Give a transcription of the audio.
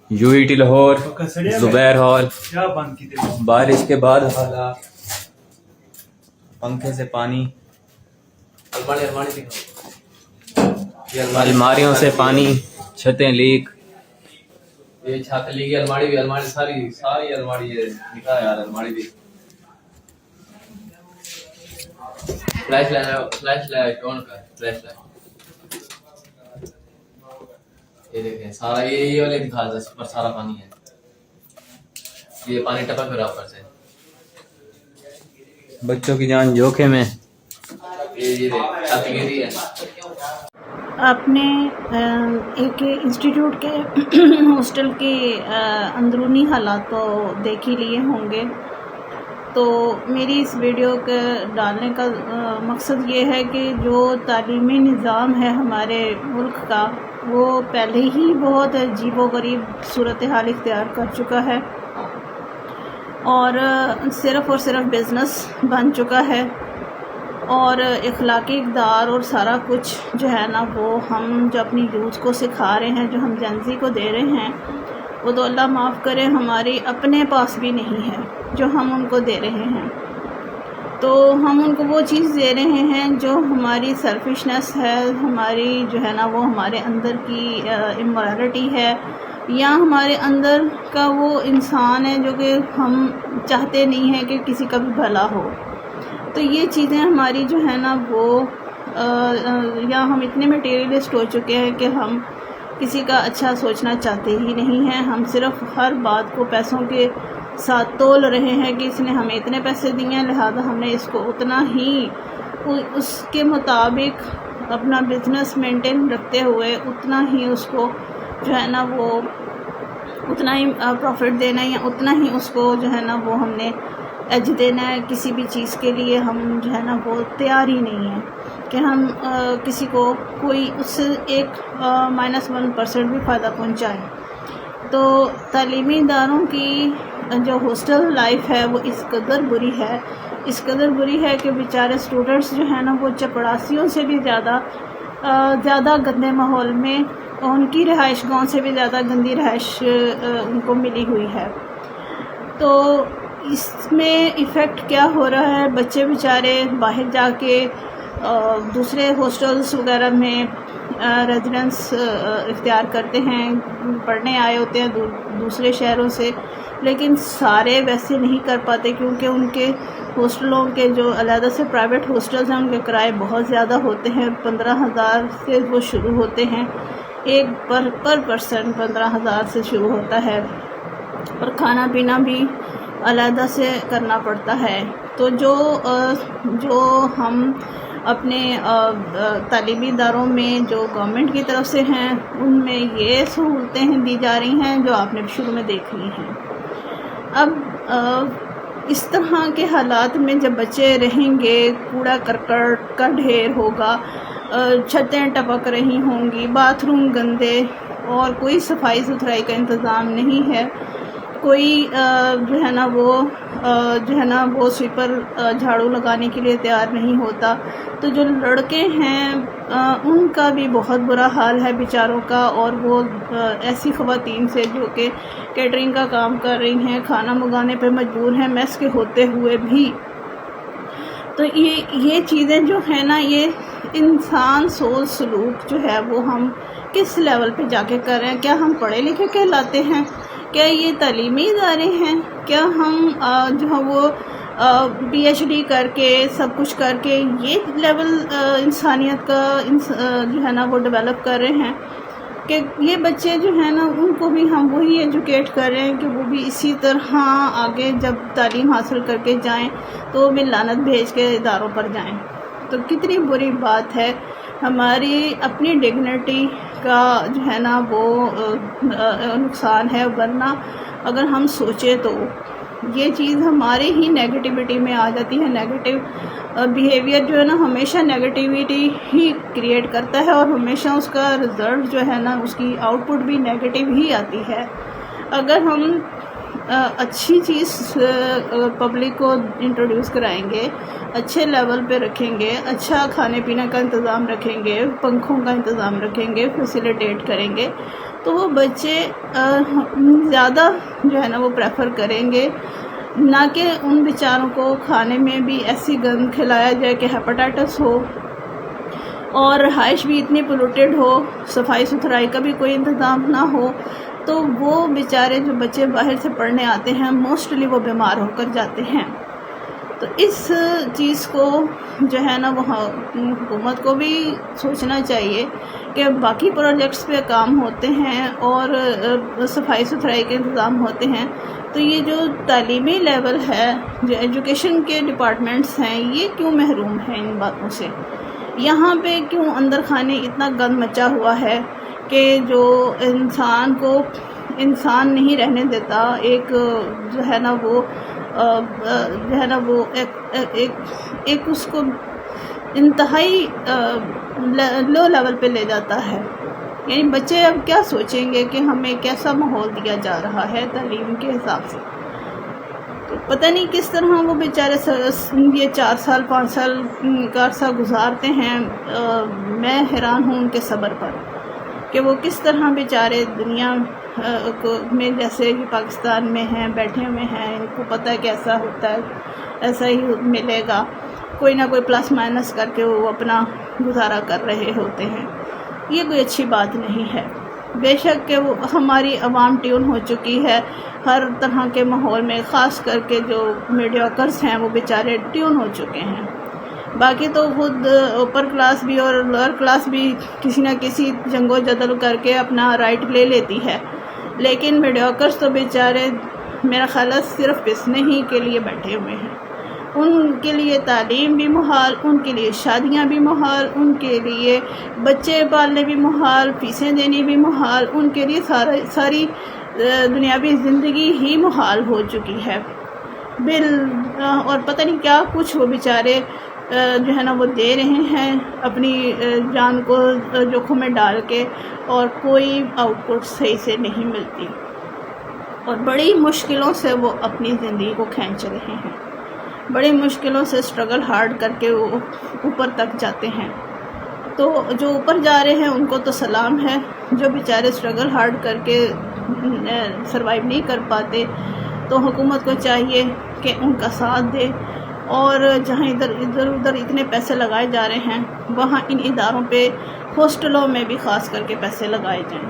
UET Lahore زبیر hall. بارش کے بعد حالات، پنکھے سے پانی، الماریوں سے پانی، چھتیں لیک. یہ چھت لیک، الماڑی ساری الماڑی ہے نکلا یار. الماڑی بھی فلیش لائٹ کون کا فلیش لائٹ. یہ دیکھیں سارا یہ والے دکھا دیں پر سارا پانی ہے. یہ پانی ٹپک رہا اوپر سے. بچوں کی جان جوخم ہے. یہ چھت گری ہے. آپ نے ایک انسٹیٹیوٹ کے ہاسٹل کے اندرونی حالات تو دیکھ ہی لیے ہوں گے. تو میری اس ویڈیو کے ڈالنے کا مقصد یہ ہے کہ جو تعلیمی نظام ہے ہمارے ملک کا وہ پہلے ہی بہت عجیب و غریب صورتحال اختیار کر چکا ہے اور صرف بزنس بن چکا ہے. اور اخلاقی اقدار اور سارا کچھ جو ہے نا وہ ہم جو اپنی یوتھ کو سکھا رہے ہیں، جو ہم جنزی کو دے رہے ہیں، وہ تو اللہ معاف کرے ہماری اپنے پاس بھی نہیں ہے جو ہم ان کو دے رہے ہیں. تو ہم ان کو وہ چیز دے رہے ہیں جو ہماری سیلفشنس ہے، ہماری جو ہے نا وہ ہمارے اندر کی امورالٹی ہے، یا ہمارے اندر کا وہ انسان ہے جو کہ ہم چاہتے نہیں ہیں کہ کسی کا بھی بھلا ہو. تو یہ چیزیں ہماری جو ہے نا وہ یا ہم اتنے میٹیریلسٹ ہو چکے ہیں کہ ہم کسی کا اچھا سوچنا چاہتے ہی نہیں ہیں. ہم صرف ہر بات کو پیسوں کے ساتھ تول رہے ہیں کہ اس نے ہمیں اتنے پیسے دیے ہیں لہذا ہم نے اس کو اتنا ہی اس کے مطابق اپنا بزنس مینٹین رکھتے ہوئے اتنا ہی اس کو جو ہے نا وہ اتنا ہی پروفٹ دینا ہے، یا اتنا ہی اس کو جو ہے نا وہ ہم نے ایج دینا ہے. کسی بھی چیز کے لیے ہم جو ہے نا وہ تیار ہی نہیں ہیں کہ ہم کسی کو کوئی اس سے ایک -1% بھی فائدہ پہنچائے. تو تعلیمی اداروں کی جو ہاسٹل لائف ہے وہ اس قدر بری ہے کہ بیچارے اسٹوڈنٹس جو ہیں نا وہ چپڑاسیوں سے بھی زیادہ گندے ماحول میں، ان کی رہائش گاہوں سے بھی زیادہ گندی رہائش ان کو ملی ہوئی ہے. تو اس میں ایفیکٹ کیا ہو رہا ہے؟ بچے بیچارے باہر جا کے دوسرے ہاسٹلس وغیرہ میں ریزیڈنس اختیار کرتے ہیں، پڑھنے آئے ہوتے ہیں دوسرے شہروں سے، لیکن سارے ویسے نہیں کر پاتے کیونکہ ان کے ہاسٹلوں کے جو علیحدہ سے پرائیویٹ ہاسٹلز ہیں ان کے کرائے بہت زیادہ ہوتے ہیں. 15,000 سے وہ شروع ہوتے ہیں، ایک پر پرسن 15,000 سے شروع ہوتا ہے، اور کھانا پینا بھی علیحدہ سے کرنا پڑتا ہے. تو جو ہم اپنے تعلیمی اداروں میں جو گورنمنٹ کی طرف سے ہیں ان میں یہ سہولتیں دی جا رہی ہیں جو آپ نے شروع میں دیکھ لی ہیں. اب اس طرح کے حالات میں جب بچے رہیں گے، کوڑا کرکٹ کا ڈھیر ہوگا، چھتیں ٹپک رہی ہوں گی، باتھ روم گندے، اور کوئی صفائی ستھرائی کا انتظام نہیں ہے، کوئی جو ہے نا وہ سویپر جھاڑو لگانے کے لیے تیار نہیں ہوتا. تو جو لڑکے ہیں ان کا بھی بہت برا حال ہے بیچاروں کا، اور وہ ایسی خواتین سے جو کہ کیٹرنگ کا کام کر رہی ہیں، کھانا منگانے پہ مجبور ہیں میس کے ہوتے ہوئے بھی. تو یہ چیزیں جو ہیں نا، یہ انسان سوچ سلوک جو ہے وہ ہم کس لیول پہ جا کے کر رہے ہیں؟ کیا ہم پڑھے لکھے کہلاتے ہیں؟ کیا یہ تعلیمی ادارے ہیں؟ کیا ہم جو ہے وہ PhD کر کے سب کچھ کر کے یہ لیول انسانیت کا جو ہے نا وہ ڈیولپ کر رہے ہیں کہ یہ بچے جو ہیں نا ان کو بھی ہم وہی ایجوکیٹ کر رہے ہیں کہ وہ بھی اسی طرح آگے جب تعلیم حاصل کر کے جائیں تو وہ بھی لعنت بھیج کے اداروں پر جائیں؟ تو کتنی بری بات ہے. ہماری اپنی ڈگنیٹی کا جو ہے نا وہ نقصان ہے. ورنہ اگر ہم سوچیں تو یہ چیز ہمارے ہی نیگیٹیوٹی میں آ جاتی ہے. نیگیٹیو بیہیویئر جو ہے نا ہمیشہ نیگیٹیوٹی ہی کریٹ کرتا ہے، اور ہمیشہ اس کا رزلٹ جو ہے نا اس کی آؤٹ پٹ بھی نیگیٹیو ہی آتی ہے. اگر ہم اچھی چیز پبلک کو انٹروڈیوس کرائیں گے، اچھے لیول پہ رکھیں گے، اچھا کھانے پینے کا انتظام رکھیں گے، پنکھوں کا انتظام رکھیں گے، فیسیلیٹیٹ کریں گے، تو وہ بچے زیادہ جو ہے نا وہ پریفر کریں گے، نہ کہ ان بیچاروں کو کھانے میں بھی ایسی گند کھلایا جائے کہ ہیپاٹائٹس ہو، اور رہائش بھی اتنی پولوٹیڈ ہو، صفائی ستھرائی کا بھی کوئی انتظام نہ ہو، تو وہ بیچارے جو بچے باہر سے پڑھنے آتے ہیں موسٹلی وہ بیمار ہو کر جاتے ہیں۔ تو اس چیز کو جو ہے نا وہ حکومت کو بھی سوچنا چاہیے کہ باقی پروجیکٹس پہ کام ہوتے ہیں اور صفائی ستھرائی کے انتظام ہوتے ہیں، تو یہ جو تعلیمی لیول ہے، جو ایجوکیشن کے ڈپارٹمنٹس ہیں، یہ کیوں محروم ہیں ان باتوں سے؟ یہاں پہ کیوں اندر خانے اتنا گند مچا ہوا ہے کہ جو انسان کو انسان نہیں رہنے دیتا، ایک جو ہے نا وہ جو ہے نا وہ ایک اس کو انتہائی لو لیول پہ لے جاتا ہے۔ یعنی بچے اب کیا سوچیں گے کہ ہمیں کیسا ماحول دیا جا رہا ہے تعلیم کے حساب سے؟ تو پتہ نہیں کس طرح وہ بیچارے یہ 4 سال 5 سال کا عرصہ گزارتے ہیں۔ میں حیران ہوں ان کے صبر پر کہ وہ کس طرح بیچارے دنیا میں جیسے کہ پاکستان میں ہیں، بیٹھے ہوئے ہیں، ان کو پتہ ہے کیسا ہوتا ہے، ایسا ہی ملے گا، کوئی نہ کوئی پلس مائنس کر کے وہ اپنا گزارا کر رہے ہوتے ہیں۔ یہ کوئی اچھی بات نہیں ہے۔ بے شک کہ وہ ہماری عوام ٹیون ہو چکی ہے ہر طرح کے ماحول میں، خاص کر کے جو میڈیوکرز ہیں وہ بیچارے ٹیون ہو چکے ہیں۔ باقی تو خود اوپر کلاس بھی اور لوئر کلاس بھی کسی نہ کسی جنگ و جدل کر کے اپنا رائٹ لے لیتی ہے، لیکن میڈیوکرز تو بیچارے میرا خیال ہے صرف پسنے ہی کے لیے بیٹھے ہوئے ہیں۔ ان کے لیے تعلیم بھی محال، ان کے لیے شادیاں بھی محال، ان کے لیے بچے پالنے بھی محال، فیسیں دینی بھی محال، ان کے لیے ساری دنیاوی زندگی ہی محال ہو چکی ہے۔ اور پتہ نہیں کیا کچھ وہ بیچارے جو ہے نا وہ دے رہے ہیں اپنی جان کو جوکھوں میں ڈال کے، اور کوئی آؤٹ پٹ صحیح سے نہیں ملتی، اور بڑی مشکلوں سے وہ اپنی زندگی کو کھینچ رہے ہیں، بڑی مشکلوں سے اسٹرگل ہارڈ کر کے وہ اوپر تک جاتے ہیں۔ تو جو اوپر جا رہے ہیں ان کو تو سلام ہے، جو بیچارے اسٹرگل ہارڈ کر کے سروائیو نہیں کر پاتے تو حکومت کو چاہیے کہ ان کا ساتھ دے، اور جہاں ادھر اتنے پیسے لگائے جا رہے ہیں وہاں ان اداروں پہ، ہاسٹلوں میں بھی خاص کر کے پیسے لگائے جائیں۔